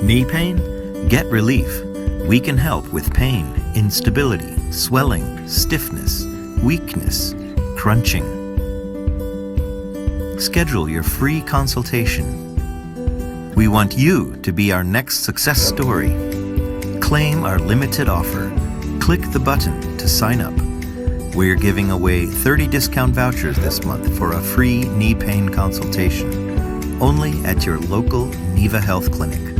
Knee pain? Get relief. We can help with pain, instability, swelling, stiffness, weakness, crunching. Schedule your free consultation. We want you to be our next success story. Claim our limited offer. Click the button to sign up. We're giving away 30 discount vouchers this month for a free knee pain consultation, only at your local Niva Health Clinic.